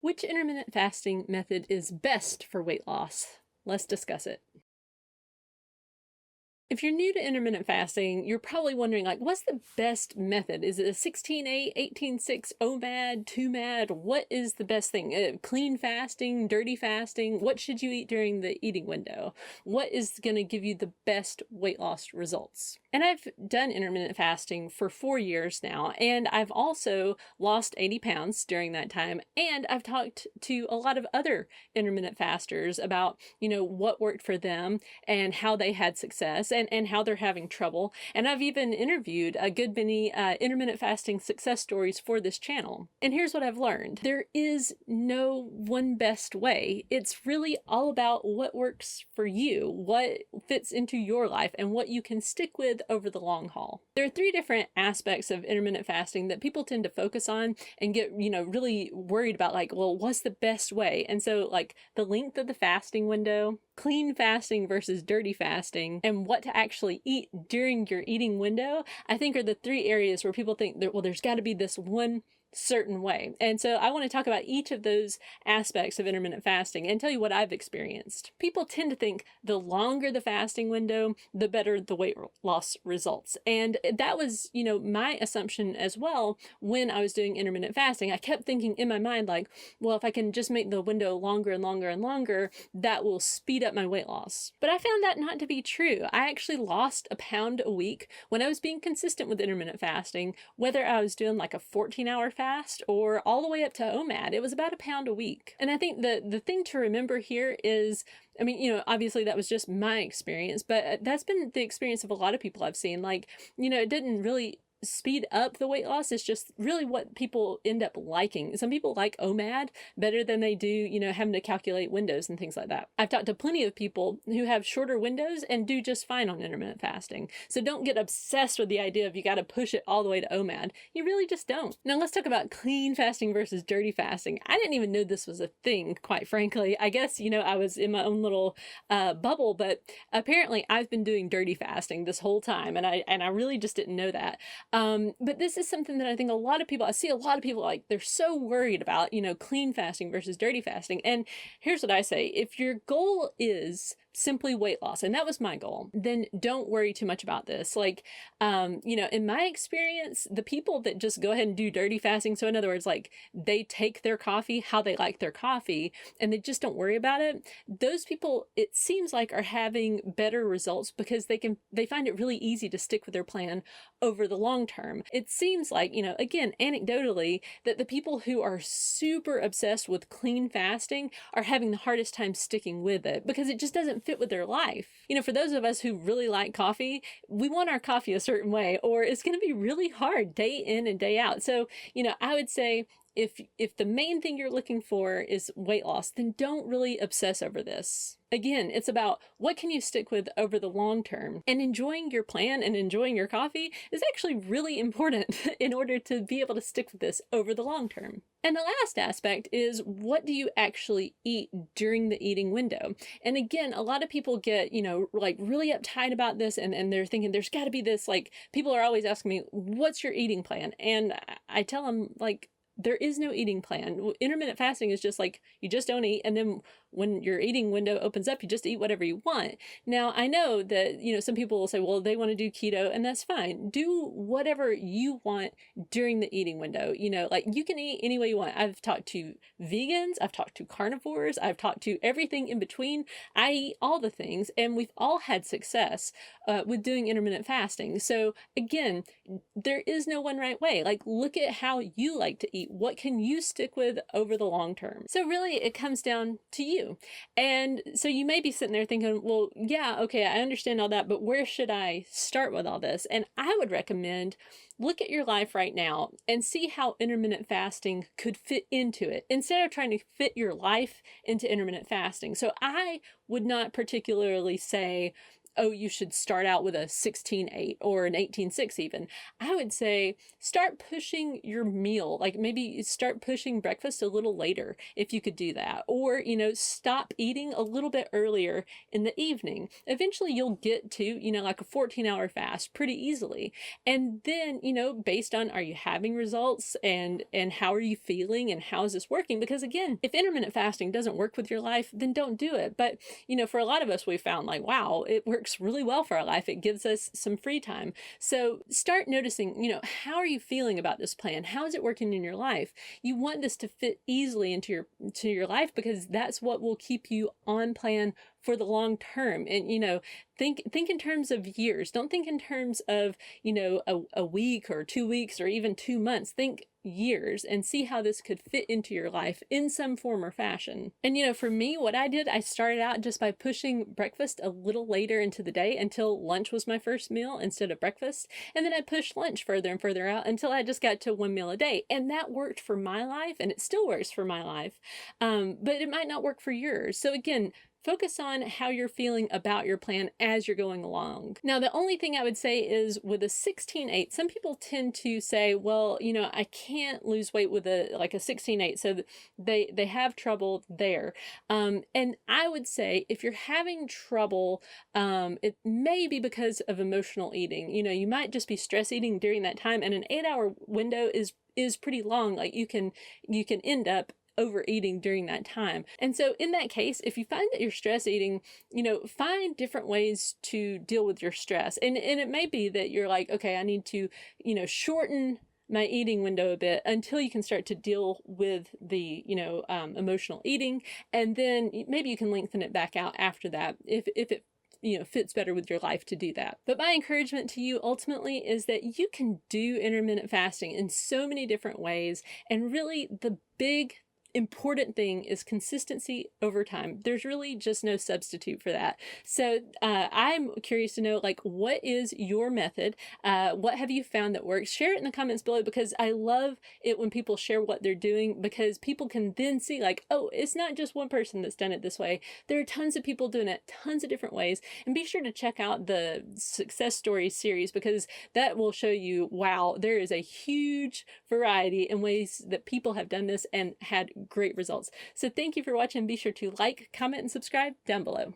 Which intermittent fasting method is best for weight loss? Let's discuss it. If you're new to intermittent fasting, you're probably wondering, like, what's the best method? Is it a 16-8, 18-6, OMAD, 2MAD? What is the best thing? Clean fasting, dirty fasting? What should you eat during the eating window? What is going to give you the best weight loss results? And I've done intermittent fasting for 4 years now, and I've also lost 80 pounds during that time. And I've talked to a lot of other intermittent fasters about, what worked for them and how they had success and how they're having trouble. And I've even interviewed a good many intermittent fasting success stories for this channel. And here's what I've learned. There is no one best way. It's really all about what works for you, what fits into your life, and what you can stick with over the long haul. There are 3 different aspects of intermittent fasting that people tend to focus on and get, really worried about, like, well, what's the best way? And so, like, the length of the fasting window, clean fasting versus dirty fasting, and what to actually eat during your eating window, I think are the 3 areas where people think that, well, there's got to be this one certain way. And so I want to talk about each of those aspects of intermittent fasting and tell you what I've experienced. People tend to think the longer the fasting window, the better the weight loss results. And that was, my assumption as well when I was doing intermittent fasting. I kept thinking in my mind, like, well, if I can just make the window longer and longer and longer, that will speed up my weight loss. But I found that not to be true. I actually lost a pound a week when I was being consistent with intermittent fasting, whether I was doing like a 14-hour fast or all the way up to OMAD. It was about a pound a week. And I think the thing to remember here is, obviously that was just my experience, but that's been the experience of a lot of people I've seen. Like, it didn't really speed up the weight loss. It's just really what people end up liking. Some people like OMAD better than they do, having to calculate windows and things like that. I've talked to plenty of people who have shorter windows and do just fine on intermittent fasting. So don't get obsessed with the idea of you got to push it all the way to OMAD. You really just don't. Now let's talk about clean fasting versus dirty fasting. I didn't even know this was a thing, quite frankly. I guess, I was in my own little bubble, but apparently I've been doing dirty fasting this whole time, and I really just didn't know that. But this is something that I think I see a lot of people, like, they're so worried about, clean fasting versus dirty fasting. And here's what I say. If your goal is simply weight loss, and that was my goal, then don't worry too much about this. Like, in my experience, the people that just go ahead and do dirty fasting, so in other words, like, they take their coffee how they like their coffee and they just don't worry about it, those people, it seems like, are having better results because they find it really easy to stick with their plan over the long term. It seems like, again, anecdotally, that the people who are super obsessed with clean fasting are having the hardest time sticking with it because it just doesn't fit with their life. For those of us who really like coffee, we want our coffee a certain way, or it's going to be really hard day in and day out. So, I would say if the main thing you're looking for is weight loss, then don't really obsess over this. Again, it's about what can you stick with over the long term, and enjoying your plan and enjoying your coffee is actually really important in order to be able to stick with this over the long term. And the last aspect is, what do you actually eat during the eating window? And again, a lot of people get, like, really uptight about this, and they're thinking there's got to be this, like, people are always asking me, what's your eating plan? And I tell them, like, there is no eating plan. Intermittent fasting is just like, you just don't eat, and then when your eating window opens up, you just eat whatever you want. Now, I know that, some people will say, well, they want to do keto, and that's fine. Do whatever you want during the eating window. Like, you can eat any way you want. I've talked to vegans, I've talked to carnivores, I've talked to everything in between. I eat all the things, and we've all had success with doing intermittent fasting. So again, there is no one right way. Like, look at how you like to eat. What can you stick with over the long term? So really, it comes down to you. And so you may be sitting there thinking, well, yeah, okay, I understand all that, but where should I start with all this? And I would recommend, look at your life right now and see how intermittent fasting could fit into it, instead of trying to fit your life into intermittent fasting. So I would not particularly say, oh, you should start out with a 16-8 or an 18-6 even. I would say start pushing your meal, like maybe start pushing breakfast a little later if you could do that, or stop eating a little bit earlier in the evening. Eventually you'll get to like a 14-hour fast pretty easily. And then based on, are you having results, and how are you feeling, and how is this working? Because again, if intermittent fasting doesn't work with your life, then don't do it. But for a lot of us, we found like, wow, it works really well for our life. It gives us some free time. So start noticing, how are you feeling about this plan? How is it working in your life? You want this to fit easily into your life, because that's what will keep you on plan for the long term. And think in terms of years. Don't think in terms of a week or 2 weeks or even 2 months. Think years, and see how this could fit into your life in some form or fashion. And for me, what I did, I started out just by pushing breakfast a little later into the day until lunch was my first meal instead of breakfast. And then I pushed lunch further and further out until I just got to 1 meal a day. And that worked for my life, and it still works for my life. But it might not work for yours. So again, focus on how you're feeling about your plan as you're going along. Now, the only thing I would say is with a 16-8, some people tend to say, well, I can't lose weight with a 16-8. So they have trouble there. And I would say if you're having trouble, it may be because of emotional eating. You might just be stress eating during that time, and an 8-hour window is pretty long. Like you can end up overeating during that time. And so in that case, if you find that you're stress eating, find different ways to deal with your stress. And it may be that you're like, okay, I need to, shorten my eating window a bit until you can start to deal with the, emotional eating. And then maybe you can lengthen it back out after that if it fits better with your life to do that. But my encouragement to you ultimately is that you can do intermittent fasting in so many different ways. And really the big important thing is consistency over time. There's really just no substitute for that. So I'm curious to know, like, what is your method? What have you found that works? Share it in the comments below, because I love it when people share what they're doing, because people can then see like, oh, it's not just one person that's done it this way. There are tons of people doing it tons of different ways. And be sure to check out the success stories series, because that will show you, wow, there is a huge variety in ways that people have done this and had great results. So thank you for watching. Be sure to like, comment, and subscribe down below.